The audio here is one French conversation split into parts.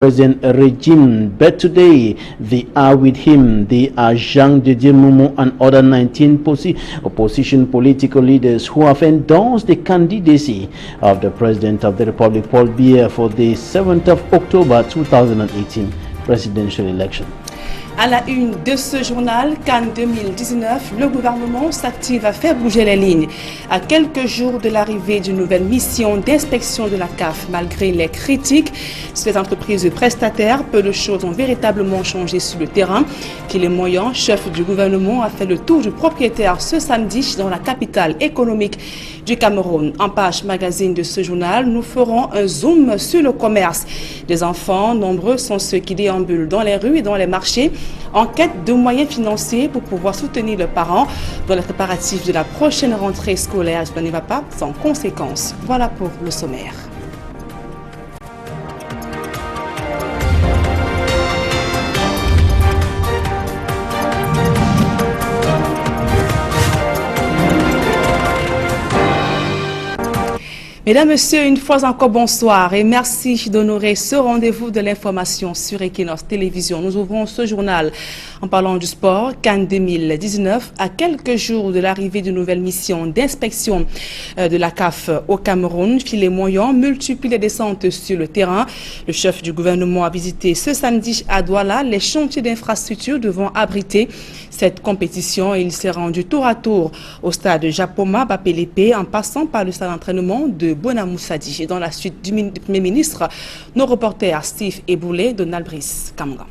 present regime, but today they are with him. They are Jean Didier Momo and other 19 opposition political leaders who have endorsed the candidacy of the President of the Republic, Paul Biya, for the 7th of October 2018 presidential election. À la une de ce journal, Cannes 2019, le gouvernement s'active à faire bouger les lignes. À quelques jours de l'arrivée d'une nouvelle mission d'inspection de la CAF, malgré les critiques sur les entreprises prestataires, peu de choses ont véritablement changé sur le terrain. Qu'il est moyen, chef du gouvernement, a fait le tour du propriétaire ce samedi dans la capitale économique du Cameroun. En page magazine de ce journal, nous ferons un zoom sur le commerce. Des enfants, nombreux sont ceux qui déambulent dans les rues et dans les marchés en quête de moyens financiers pour pouvoir soutenir leurs parents dans les préparatifs de la prochaine rentrée scolaire. Cela ne va pas sans conséquences. Voilà pour le sommaire. Mesdames, Messieurs, une fois encore bonsoir et merci d'honorer ce rendez-vous de l'information sur Equinox Télévision. Nous ouvrons ce journal en parlant du sport. Cannes 2019, à quelques jours de l'arrivée d'une nouvelle mission d'inspection de la CAF au Cameroun. Filet moyen multiplie les descentes sur le terrain. Le chef du gouvernement a visité ce samedi à Douala les chantiers d'infrastructure devant abriter cette compétition. Il s'est rendu tour à tour au stade Japoma Bapelepe en passant par le stade d'entraînement de Bonamoussadi. Et dans la suite du Premier ministre, nos reporters Steve Eboulé, Donald Brice Kamga.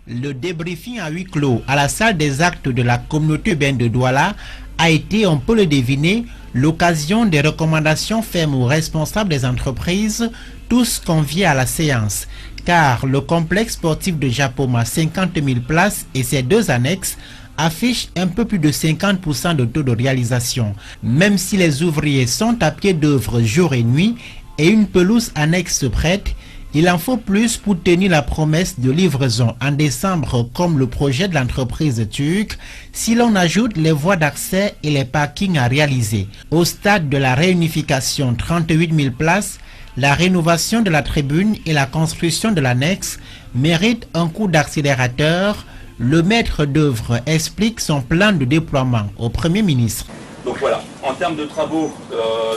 Le débriefing à huis clos à la salle des actes de la communauté urbaine de Douala a été, on peut le deviner, l'occasion des recommandations faites aux responsables des entreprises, tous conviés à la séance. Car le complexe sportif de Japoma, 50 000 places et ses deux annexes, affiche un peu plus de 50% de taux de réalisation. Même si les ouvriers sont à pied d'œuvre jour et nuit et une pelouse annexe prête, il en faut plus pour tenir la promesse de livraison en décembre comme le projet de l'entreprise turque si l'on ajoute les voies d'accès et les parkings à réaliser. Au stade de la réunification, 38 000 places, la rénovation de la tribune et la construction de l'annexe méritent un coup d'accélérateur. Le maître d'œuvre explique son plan de déploiement au Premier ministre. Donc voilà, en termes de travaux,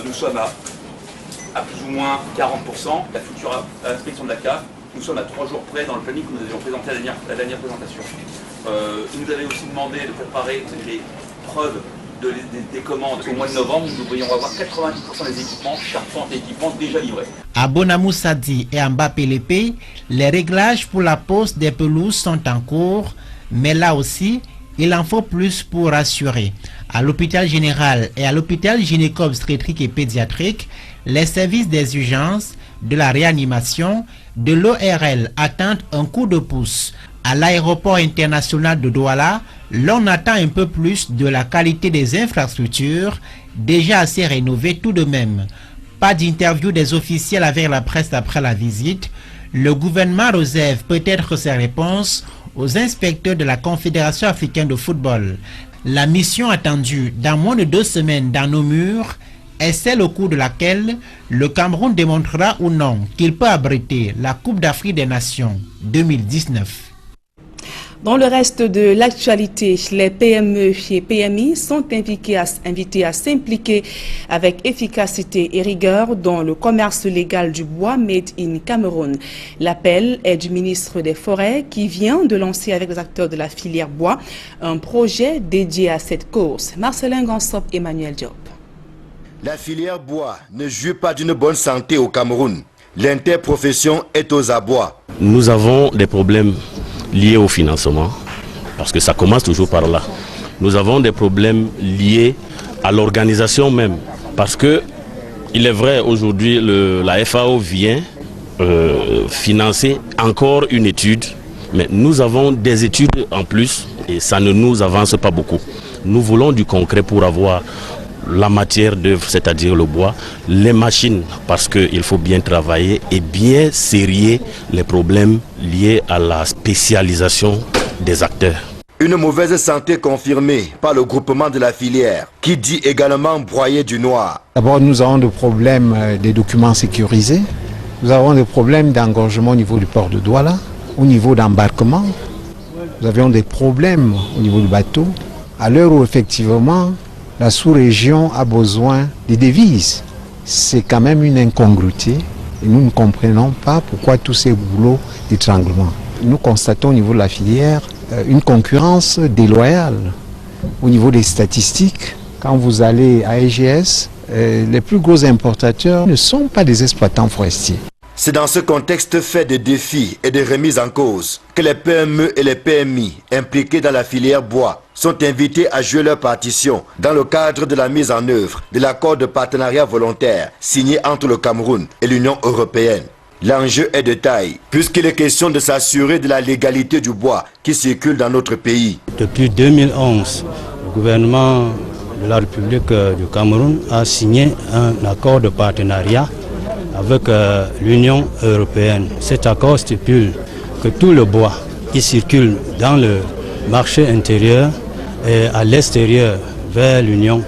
nous sommes à plus ou moins 40%. La future inspection de la CAF, nous sommes à 3 jours près dans le planning que nous avions présenté à la dernière présentation. Il nous avait aussi demandé de préparer les preuves des commandes. Au mois de novembre, nous devrions avoir 90% des équipements, charpentes et équipements déjà livrés. À Bonamoussadi et en Bapelepe, les réglages pour la pose des pelouses sont en cours, mais là aussi, il en faut plus pour rassurer. À l'hôpital général et à l'hôpital gynéco-obstétrique et pédiatrique, les services des urgences, de la réanimation, de l'ORL attendent un coup de pouce. À l'aéroport international de Douala, l'on attend un peu plus de la qualité des infrastructures, déjà assez rénovées tout de même. Pas d'interview des officiels avec la presse après la visite. Le gouvernement réserve peut-être ses réponses aux inspecteurs de la Confédération africaine de football. La mission attendue dans moins de 2 semaines dans nos murs est celle au cours de laquelle le Cameroun démontrera ou non qu'il peut abriter la Coupe d'Afrique des Nations 2019. Dans le reste de l'actualité, les PME et PMI sont invités à s'impliquer avec efficacité et rigueur dans le commerce légal du bois made in Cameroun. L'appel est du ministre des Forêts qui vient de lancer avec les acteurs de la filière bois un projet dédié à cette cause. Marcelin Gansop, Emmanuel Diop. La filière bois ne jouit pas d'une bonne santé au Cameroun. L'interprofession est aux abois. Nous avons des problèmes liés au financement, parce que ça commence toujours par là. Nous avons des problèmes liés à l'organisation même, parce que il est vrai aujourd'hui la FAO vient financer encore une étude, mais nous avons des études en plus et ça ne nous avance pas beaucoup. Nous voulons du concret pour avoir la matière d'œuvre, c'est-à-dire le bois, les machines, parce qu'il faut bien travailler et bien serrer les problèmes liés à la spécialisation des acteurs. Une mauvaise santé confirmée par le groupement de la filière, qui dit également broyer du noir. D'abord, nous avons des problèmes des documents sécurisés. Nous avons des problèmes d'engorgement au niveau du port de Douala, au niveau d'embarquement. Nous avions des problèmes au niveau du bateau. À l'heure où effectivement la sous-région a besoin des devises, c'est quand même une incongruité et nous ne comprenons pas pourquoi tous ces boulots d'étranglement. Nous constatons au niveau de la filière une concurrence déloyale. Au niveau des statistiques, quand vous allez à EGS, les plus gros importateurs ne sont pas des exploitants forestiers. C'est dans ce contexte fait de défis et de remises en cause que les PME et les PMI impliqués dans la filière bois sont invités à jouer leur partition dans le cadre de la mise en œuvre de l'accord de partenariat volontaire signé entre le Cameroun et l'Union européenne. L'enjeu est de taille puisqu'il est question de s'assurer de la légalité du bois qui circule dans notre pays. Depuis 2011, le gouvernement de la République du Cameroun a signé un accord de partenariat avec l'Union européenne. Cet accord stipule que tout le bois qui circule dans le marché intérieur et à l'extérieur vers l'Union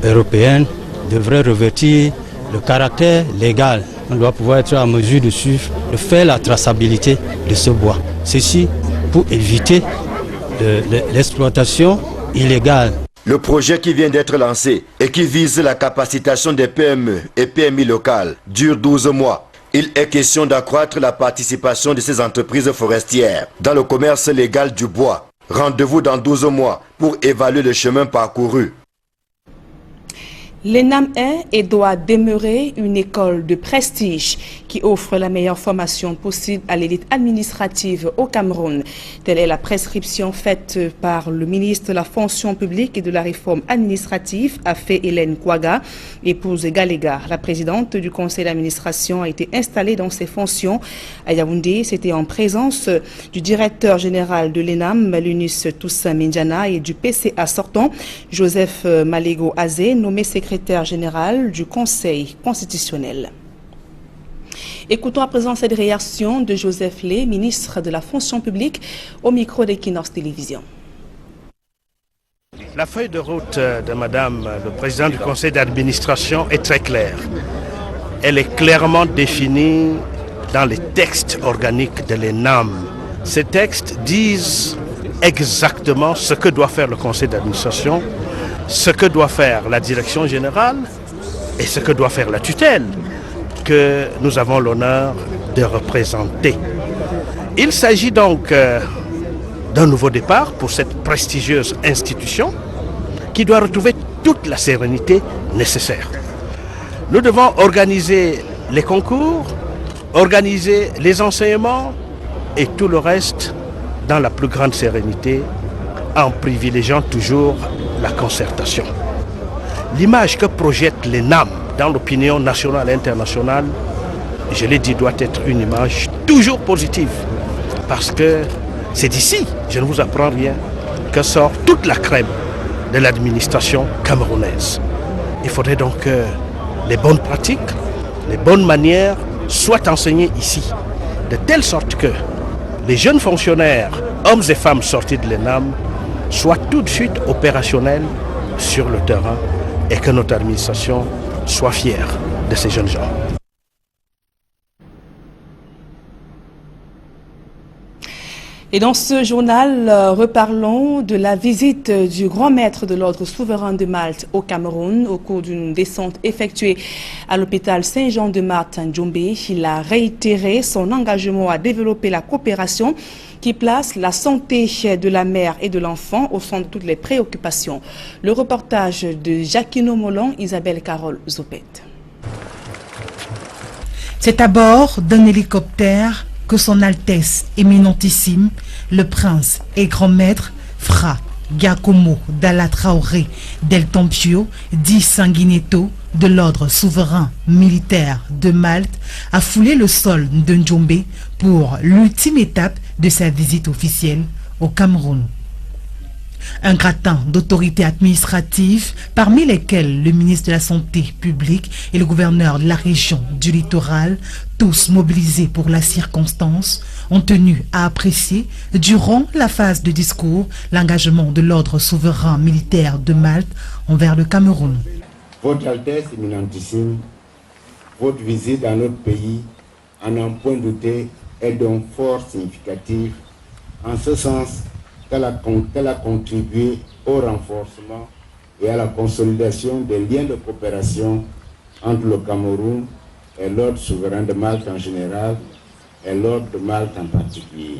européenne devrait revêtir le caractère légal. On doit pouvoir être en mesure de suivre, de faire la traçabilité de ce bois. Ceci pour éviter l'exploitation illégale. Le projet qui vient d'être lancé et qui vise la capacitation des PME et PMI locales dure 12 mois. Il est question d'accroître la participation de ces entreprises forestières dans le commerce légal du bois. Rendez-vous dans 12 mois pour évaluer le chemin parcouru. L'ENAM est et doit demeurer une école de prestige qui offre la meilleure formation possible à l'élite administrative au Cameroun. Telle est la prescription faite par le ministre de la fonction publique et de la réforme administrative, Afé Hélène Kouaga, épouse Galega. La présidente du conseil d'administration a été installée dans ses fonctions à Yaoundé. C'était en présence du directeur général de l'ENAM, Lunus Toussaint Mindjana, et du PCA sortant, Joseph Malego Azé, nommé secrétaire général du Conseil constitutionnel. Écoutons à présent cette réaction de Joseph Lé, ministre de la fonction publique, au micro d'Equinox Télévision. La feuille de route de Madame le Président du Conseil d'administration est très claire. Elle est clairement définie dans les textes organiques de l'ENAM. Ces textes disent exactement ce que doit faire le Conseil d'administration, ce que doit faire la direction générale et ce que doit faire la tutelle que nous avons l'honneur de représenter. Il s'agit donc d'un nouveau départ pour cette prestigieuse institution qui doit retrouver toute la sérénité nécessaire. Nous devons organiser les concours, organiser les enseignements et tout le reste dans la plus grande sérénité en privilégiant toujours la concertation. L'image que projette l'ENAM dans l'opinion nationale et internationale, je l'ai dit, doit être une image toujours positive. Parce que c'est d'ici, je ne vous apprends rien, que sort toute la crème de l'administration camerounaise. Il faudrait donc que les bonnes pratiques, les bonnes manières soient enseignées ici. De telle sorte que les jeunes fonctionnaires, hommes et femmes sortis de l'ENAM, soient tout de suite opérationnels sur le terrain et que notre administration soit fière de ces jeunes gens. Et dans ce journal, reparlons de la visite du grand maître de l'ordre souverain de Malte au Cameroun au cours d'une descente effectuée à l'hôpital Saint-Jean-de-Marthe à Ndjombe. Il a réitéré son engagement à développer la coopération qui place la santé de la mère et de l'enfant au centre de toutes les préoccupations. Le reportage de Jacquino Molon, Isabelle Carole Zopet. C'est à bord d'un hélicoptère que son Altesse éminentissime, le prince et grand maître Fra Giacomo Dalla Traoré del Tempio, dit Sanguinetto, de l'ordre souverain militaire de Malte, a foulé le sol de Ndjombe pour l'ultime étape de sa visite officielle au Cameroun. Un gratin d'autorités administratives, parmi lesquelles le ministre de la Santé publique et le gouverneur de la région du littoral, tous mobilisés pour la circonstance, ont tenu à apprécier, durant la phase de discours, l'engagement de l'ordre souverain militaire de Malte envers le Cameroun. Votre Altesse éminentissime, votre visite dans notre pays en un point douté est donc fort significatif, en ce sens qu'elle a contribué au renforcement et à la consolidation des liens de coopération entre le Cameroun et l'ordre souverain de Malte en général et l'ordre de Malte en particulier,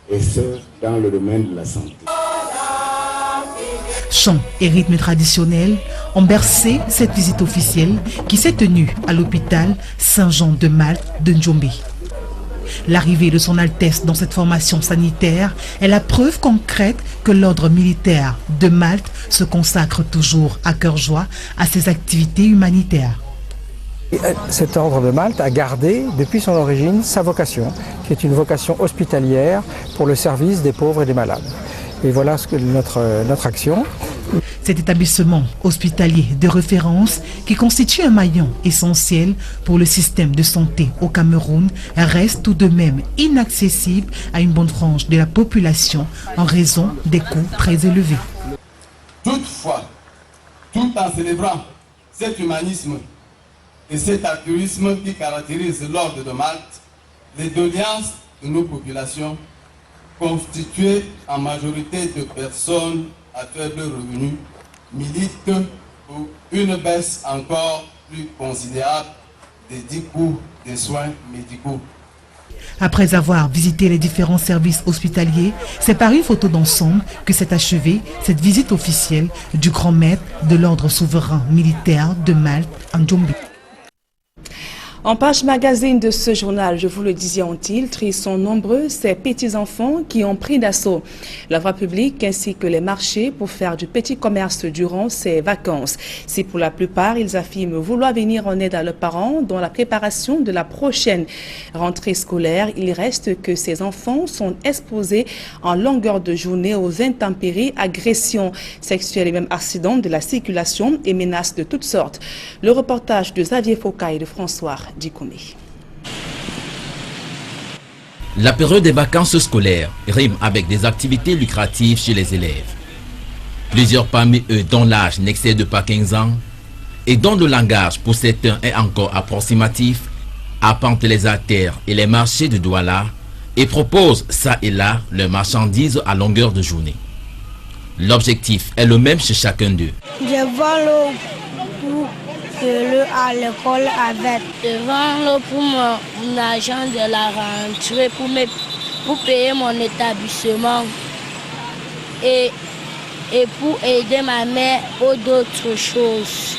et ce, dans le domaine de la santé. Chants et rythmes traditionnels ont bercé cette visite officielle qui s'est tenue à l'hôpital Saint-Jean de Malte de Njombe. L'arrivée de son Altesse dans cette formation sanitaire est la preuve concrète que l'ordre militaire de Malte se consacre toujours à cœur joie à ses activités humanitaires. Cet ordre de Malte a gardé depuis son origine sa vocation, qui est une vocation hospitalière pour le service des pauvres et des malades. Et voilà ce que notre action. Cet établissement hospitalier de référence qui constitue un maillon essentiel pour le système de santé au Cameroun reste tout de même inaccessible à une bonne frange de la population en raison des coûts très élevés. Toutefois, tout en célébrant cet humanisme et cet altruisme qui caractérise l'ordre de Malte, les doléances de nos populations, constituées en majorité de personnes à faible revenu, militent pour une baisse encore plus considérable des 10 coûts des soins médicaux. Après avoir visité les différents services hospitaliers, c'est par une photo d'ensemble que s'est achevée cette visite officielle du grand maître de l'ordre souverain militaire de Malte en Njombe. En page magazine de ce journal, je vous le disais en titre, ils sont nombreux ces petits-enfants qui ont pris d'assaut la voie publique ainsi que les marchés pour faire du petit commerce durant ces vacances. Si pour la plupart, ils affirment vouloir venir en aide à leurs parents dans la préparation de la prochaine rentrée scolaire, il reste que ces enfants sont exposés en longueur de journée aux intempéries, agressions sexuelles et même accidents de la circulation et menaces de toutes sortes. Le reportage de Xavier Foucault et de François Dikoumé. La période des vacances scolaires rime avec des activités lucratives chez les élèves. Plusieurs parmi eux dont l'âge n'excède pas 15 ans et dont le langage pour certains est encore approximatif arpentent les artères et les marchés de Douala et proposent ça et là leurs marchandises à longueur de journée. L'objectif est le même chez chacun d'eux. Je vends l'eau pour le à l'école avec. Je vends l'eau pour mon argent de la rentrée, pour payer mon établissement et pour aider ma mère ou d'autres choses.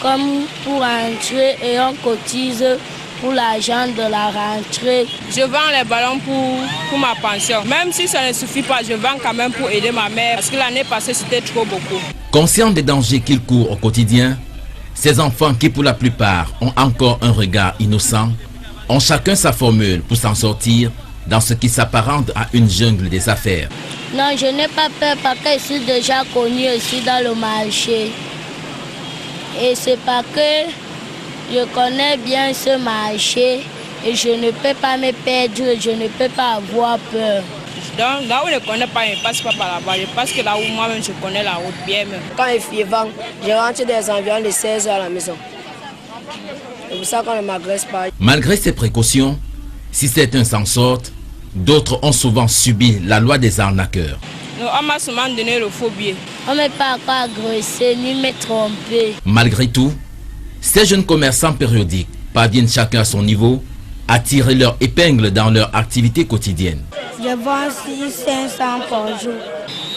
Comme pour rentrer et on cotise pour l'argent de la rentrée. Je vends les ballons pour ma pension. Même si ça ne suffit pas, je vends quand même pour aider ma mère parce que l'année passée c'était trop beaucoup. Conscients des dangers qu'ils courent au quotidien, ces enfants qui pour la plupart ont encore un regard innocent, ont chacun sa formule pour s'en sortir dans ce qui s'apparente à une jungle des affaires. Non, je n'ai pas peur parce que je suis déjà connu ici dans le marché. Et c'est parce que je connais bien ce marché et je ne peux pas me perdre, je ne peux pas avoir peur. Donc là où je ne connais pas, je ne passe pas par là-bas. Je passe que là où moi-même je connais la route bien. Quand il fait vent, je rentre des environs de 16 heures à la maison. C'est pour ça qu'on ne m'agresse pas. Malgré ces précautions, si certains s'en sortent, d'autres ont souvent subi la loi des arnaqueurs. On m'a souvent donné le faux billet. On ne m'a pas agressé ni me tromper. Malgré tout, ces jeunes commerçants périodiques parviennent chacun à son niveau à tirer leur épingle dans leur activité quotidienne. Je vends 500 par jour.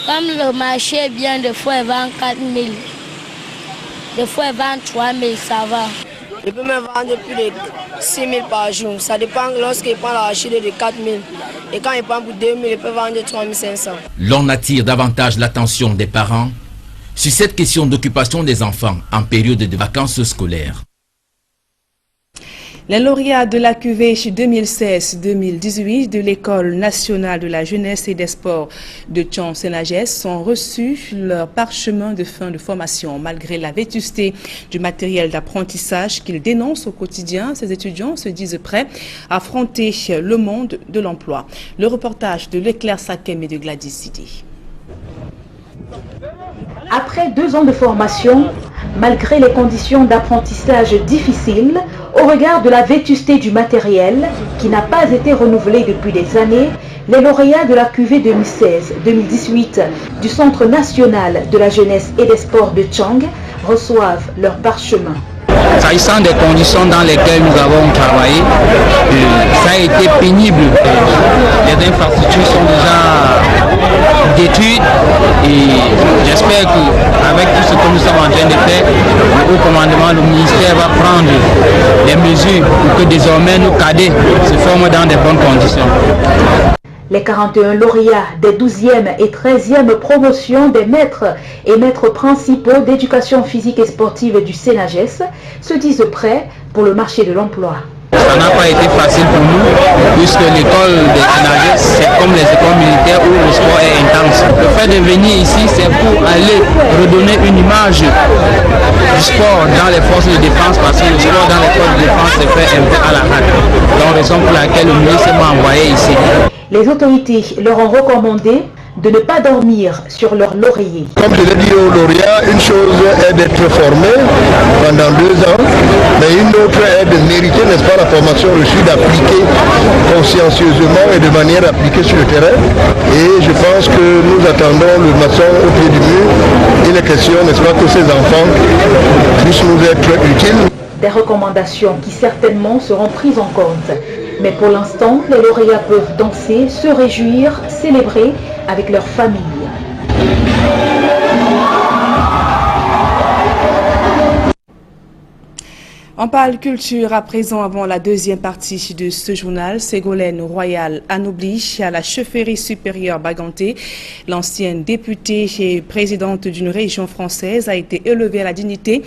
Comme le marché est bien, des fois ils vendent 4 000. Des fois ils vendent 3 000, ça va. Je peux me vendre plus de 6 000 par jour. Ça dépend lorsqu'il prend la chute de 4 000. Et quand il prend pour 2 000, il peut vendre 3 500. L'on attire davantage l'attention des parents sur cette question d'occupation des enfants en période de vacances scolaires. Les lauréats de la cuvée 2016-2018 de l'École nationale de la jeunesse et des sports de Tchon-Sénagès sont reçus leur parchemin de fin de formation. Malgré la vétusté du matériel d'apprentissage qu'ils dénoncent au quotidien, ces étudiants se disent prêts à affronter le monde de l'emploi. Le reportage de Leclerc Sakem et de Gladys Sidi. Après 2 ans de formation, malgré les conditions d'apprentissage difficiles, au regard de la vétusté du matériel qui n'a pas été renouvelé depuis des années, les lauréats de la cuvée 2016-2018 du Centre national de la jeunesse et des sports de Tchang reçoivent leur parchemin. S'agissant des conditions dans lesquelles nous avons travaillé, ça a été pénible. Les infrastructures sont déjà détruites et j'espère qu'avec tout ce que nous sommes en train de faire, le haut commandement, le ministère va prendre les mesures pour que désormais nos cadets se forment dans de bonnes conditions. Les 41 lauréats des 12e et 13e promotions des maîtres et maîtres principaux d'éducation physique et sportive du Sénages se disent prêts pour le marché de l'emploi. Ça n'a pas été facile pour nous, puisque l'école des Sénages, c'est comme les écoles militaires où le sport est intense. Le fait de venir ici, c'est pour aller redonner une image du sport dans les forces de défense, parce que le sport dans les forces de défense se fait un peu à la hâte. Donc, raison pour laquelle le ministre m'a envoyé ici. Les autorités leur ont recommandé de ne pas dormir sur leur laurier. Comme je l'ai dit aux lauréats, une chose est d'être formé pendant 2 ans, mais une autre est de mériter, n'est-ce pas, la formation reçue, d'appliquer consciencieusement et de manière appliquée sur le terrain. Et je pense que nous attendons le maçon au pied du mur. Il est question, n'est-ce pas, que ces enfants puissent nous être utiles. Des recommandations qui certainement seront prises en compte. Mais pour l'instant, les lauréats peuvent danser, se réjouir, célébrer avec leur famille. On parle culture à présent avant la deuxième partie de ce journal. Ségolène Royal anoblie à la chefferie supérieure Baganté. L'ancienne députée et présidente d'une région française a été élevée à la dignité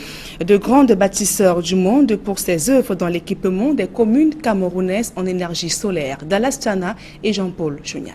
de grande bâtisseur du monde pour ses œuvres dans l'équipement des communes camerounaises en énergie solaire. Dallas Tchana et Jean-Paul Chouniat.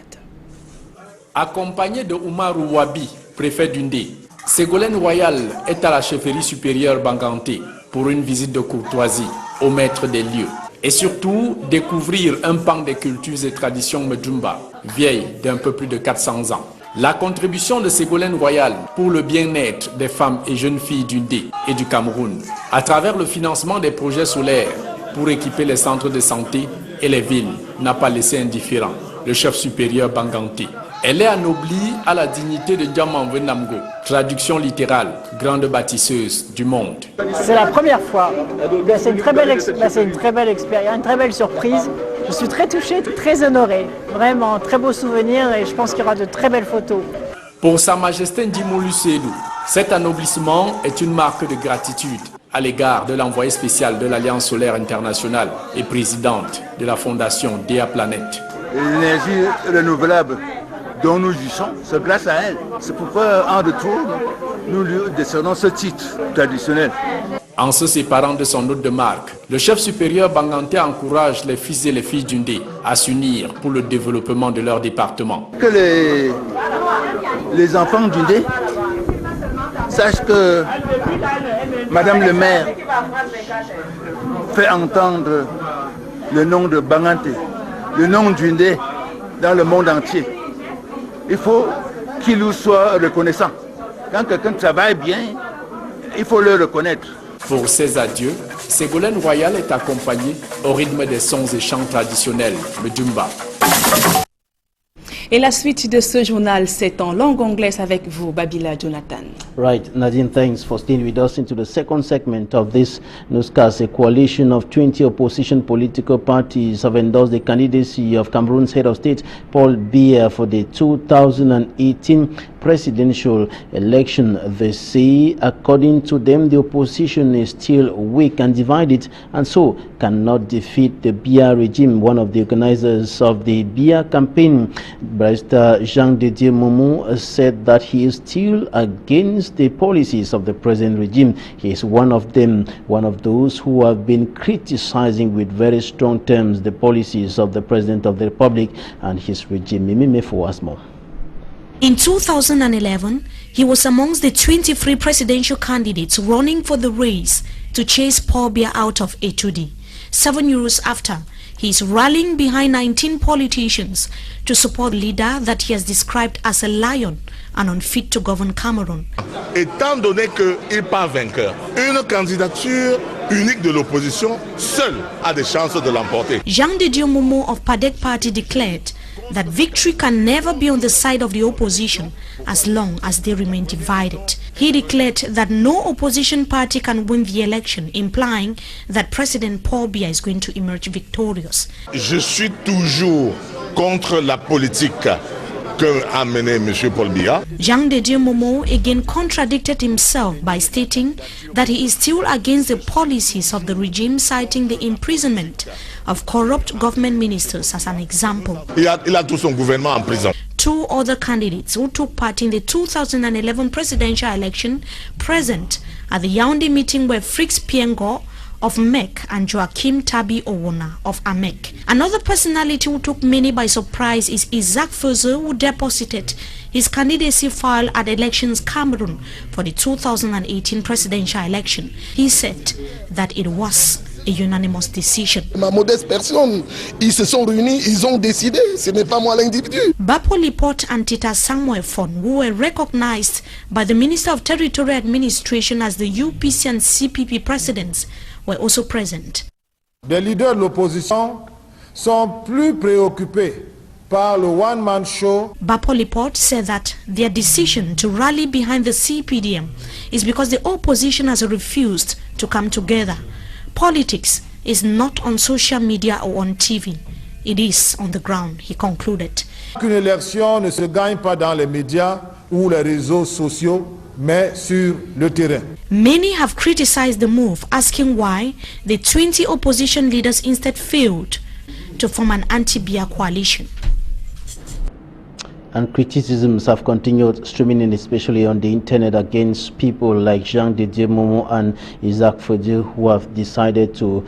Accompagnée de Oumarou Wabi, préfet d'Undé, Ségolène Royal est à la chefferie supérieure Baganté pour une visite de courtoisie au maître des lieux et surtout découvrir un pan des cultures et traditions Medjumba, vieille d'un peu plus de 400 ans. La contribution de Ségolène Royal pour le bien-être des femmes et jeunes filles d'Undé et du Cameroun à travers le financement des projets solaires pour équiper les centres de santé et les villes n'a pas laissé indifférent le chef supérieur Baganté. Elle est anoblie à la dignité de Diamant Venamgo, traduction littérale, grande bâtisseuse du monde. C'est la première fois, c'est une très belle expérience, une très belle surprise. Je suis très touché, très honoré, vraiment très beau souvenir et je pense qu'il y aura de très belles photos. Pour Sa Majesté Ndimolu Sédou, cet anoblissement est une marque de gratitude à l'égard de l'envoyé spécial de l'Alliance solaire internationale et présidente de la fondation Dea Planet. L'énergie renouvelable dont nous jouissons, c'est grâce à elle. C'est pourquoi, en retour, nous lui décernons ce titre traditionnel. En se séparant de son hôte de marque, le chef supérieur Baganté encourage les fils et les filles d'Undé à s'unir pour le développement de leur département. Que les enfants d'Undé sachent que Madame le maire fait entendre le nom de Baganté, le nom d'Undé dans le monde entier. Il faut qu'il nous soit reconnaissant. Quand quelqu'un travaille bien, il faut le reconnaître. Pour ces adieux, Ségolène Royal est accompagnée au rythme des sons et chants traditionnels, le Djumba. Et la suite de ce journal, c'est en langue anglaise avec vous, Babila Jonathan. Right, Nadine, thanks for staying with us into the second segment of this newscast. A coalition of 20 opposition political parties have endorsed the candidacy of Cameroon's head of state, Paul Biya, for the 2018 presidential election. They say, according to them, the opposition is still weak and divided and so cannot defeat the Biya regime. One of the organizers of the Biya campaign, Barrister Jean Didier Momo, said that he is still against the policies of the present regime. He is one of them, one of those who have been criticizing with very strong terms the policies of the President of the Republic and his regime. Mimi Mefo has more. In 2011, he was amongst the 23 presidential candidates running for the race to chase Paul Biya out of Etudi. 7 years after, he is rallying behind 19 politicians to support a leader that he has described as a lion and unfit to govern Cameroon. Étant donné qu'il part vainqueur, une candidature unique de l'opposition seule a des chances de l'emporter. Jean de Dieu Momo of PADEC party declared that victory can never be on the side of the opposition as long as they remain divided. He declared that no opposition party can win the election, implying that President Paul Biya is going to emerge victorious. Je suis toujours contre la politique que a mené M. Paul Biya. Jean de Dieu Momo again contradicted himself by stating that he is still against the policies of the regime, citing the imprisonment of corrupt government ministers as an example. Il a tout son gouvernement en prison. Two other candidates who took part in the 2011 presidential election present at the Yaoundé meeting were Frix Piengo of MEC and Joachim Tabi Owona of AMEC. Another personality who took many by surprise is Isaac Feuze, who deposited his candidacy file at Elections Cameroon for the 2018 presidential election. He said that it was a unanimous decision. Ma modeste personne, ils se sont réunis, ils ont décidé, ce n'est pas moi l'individu. Bapo Lipot and Tita Samuel Fon, who were recognized by the Minister of Territorial Administration as the UPC and CPP presidents, were also present. Les leaders de l'opposition sont plus préoccupés par le one-man show. Bapo Lipot said that their decision to rally behind the CPDM is because the opposition has refused to come together. Politics is not on social media or on TV. It is on the ground, he concluded. Qu'une élection ne se gagne pas dans les médias ou les réseaux sociaux, mais sur le terrain. Many have criticized the move, asking why the 20 opposition leaders instead failed to form an anti-Biya coalition. And criticisms have continued streaming in, especially on the internet, against people like Jean de Dieu Momo and Isaac Feuze, who have decided to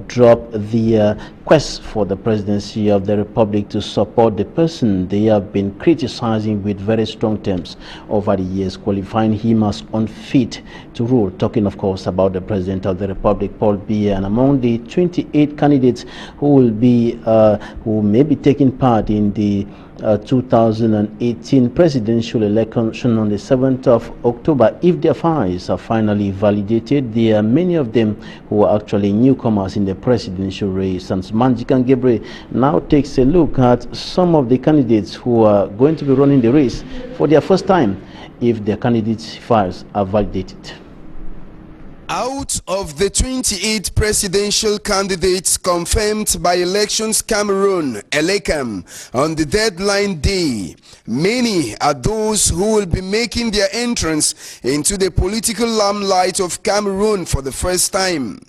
drop the quest for the presidency of the Republic to support the person they have been criticizing with very strong terms over the years, qualifying him as unfit to rule, talking of course about the President of the Republic, Paul Biya. And among the 28 candidates who may be taking part in the 2018 presidential election on the 7th of October, if their files are finally validated, there are many of them who are actually newcomers in the presidential race. And Manjikan Gebre now takes a look at some of the candidates who are going to be running the race for their first time if their candidates' files are validated. Out of the 28 presidential candidates confirmed by Elections Cameroon, ELECAM, on the deadline day, many are those who will be making their entrance into the political limelight of Cameroon for the first time.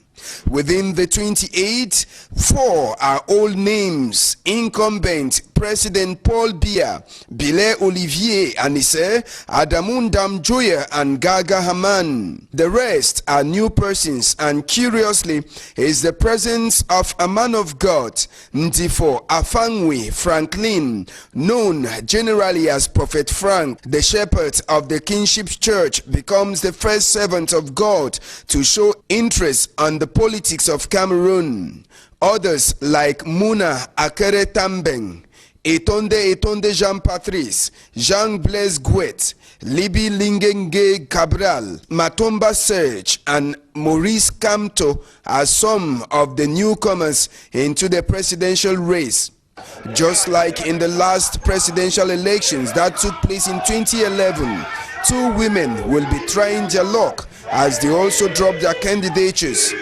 Within the 28, 4 are old names: incumbent President Paul Biya, Bile Olivier Anisse, Adamu Damjoya and Gaga Haman. The rest are new persons, and curiously is the presence of a man of God, Ndifo Afangwe Franklin, known generally as Prophet Frank, the shepherd of the Kinship Church, becomes the first servant of God to show interest on the politics of Cameroon. Others like Muna Akere Tambeng, Etonde Jean-Patrice, Jean-Blaise Gouet, Libby Lingenge Cabral, Matomba Serge, and Maurice Kamto are some of the newcomers into the presidential race. Just like in the last presidential elections that took place in 2011, 2 women will be trying their luck as they also drop their candidatures.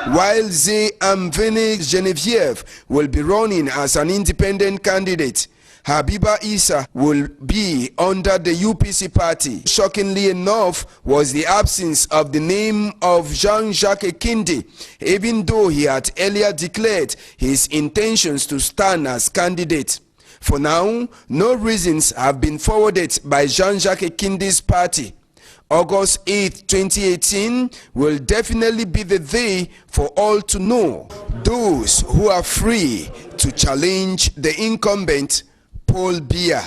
While Zé Amvene Geneviève will be running as an independent candidate, Habiba Issa will be under the UPC party. Shockingly enough was the absence of the name of Jean-Jacques Ekinde, even though he had earlier declared his intentions to stand as candidate. For now, no reasons have been forwarded by Jean-Jacques Ekinde's party. August 8, 2018 will definitely be the day for all to know those who are free to challenge the incumbent Paul Biya.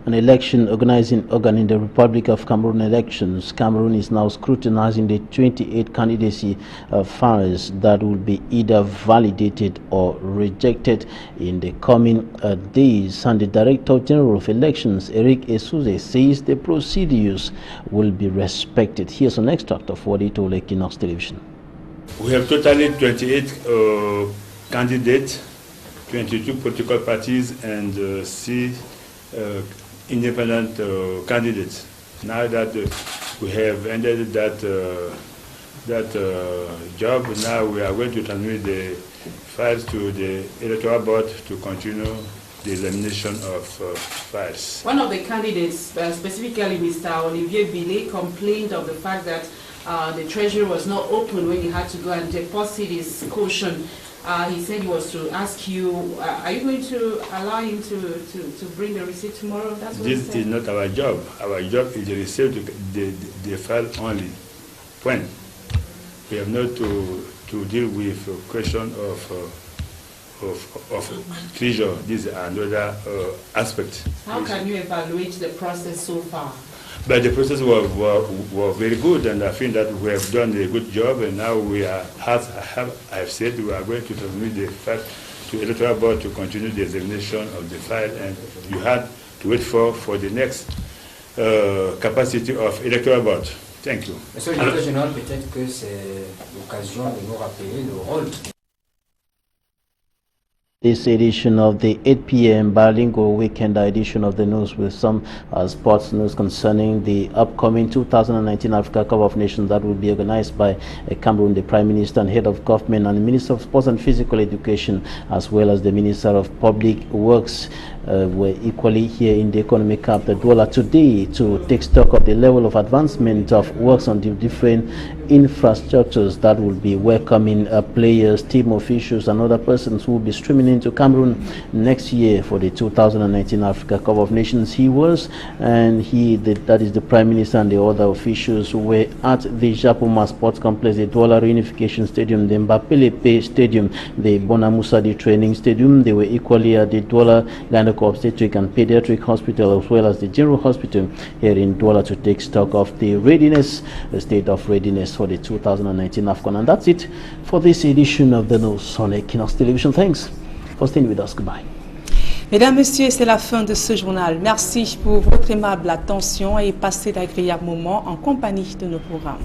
an election organizing organ in the Republic of Cameroon elections. Cameroon is now scrutinizing the 28 candidacy files that will be either validated or rejected in the coming days. And the Director General of Elections, Eric Esouze, says the procedures will be respected. Here's an extract of what he told Equinox Television. We have totally 28 candidates, 22 political parties, and 6 independent candidates. Now that we have ended that job, now we are going to transmit the files to the electoral board to continue the elimination of files. One of the candidates, specifically Mr. Olivier Billet, complained of the fact that the treasury was not open when he had to go and deposit his caution. He said he was to ask you, are you going to allow him to bring the receipt tomorrow? That's what this is not our job. Our job is to receive the file only. When? We have not to deal with a question of treasure. This is another aspect. How can you evaluate the process so far? But the process was very good, and I think that we have done a good job, and now we are, as I've said, we are going to transmit the file to the electoral board to continue the examination of the file, and you had to wait for the next capacity of electoral board. Thank you. Monsieur le directeur général, peut-être que c'est l'occasion de nous rappeler le rôle. This edition of the 8 p.m. bilingual weekend edition of the news with some sports news concerning the upcoming 2019 Africa Cup of Nations that will be organized by Cameroon. The Prime Minister and Head of Government and the Minister of Sports and Physical Education, as well as the Minister of Public Works, were equally here in the economic capital Douala today to take stock of the level of advancement of works on the different infrastructures that will be welcoming players, team officials, and other persons who will be streaming into Cameroon next year for the 2019 Africa Cup of Nations. He was, and that is the Prime Minister and the other officials who were at the Japoma Sports Complex, the Douala Reunification Stadium, the Mbapelepe Stadium, the Bonamusadi Training Stadium. They were equally at the Douala Gynecobstetric and Pediatric Hospital, as well as the General Hospital here in Douala, to take stock of the readiness, the state of readiness for the 2019 AFCON. And that's it for this edition of the news on Equinox Television. Thanks for staying with us. Goodbye. Mesdames, Messieurs, c'est la fin de ce journal. Merci pour votre aimable attention et passez d'agréables moments en compagnie de nos programmes.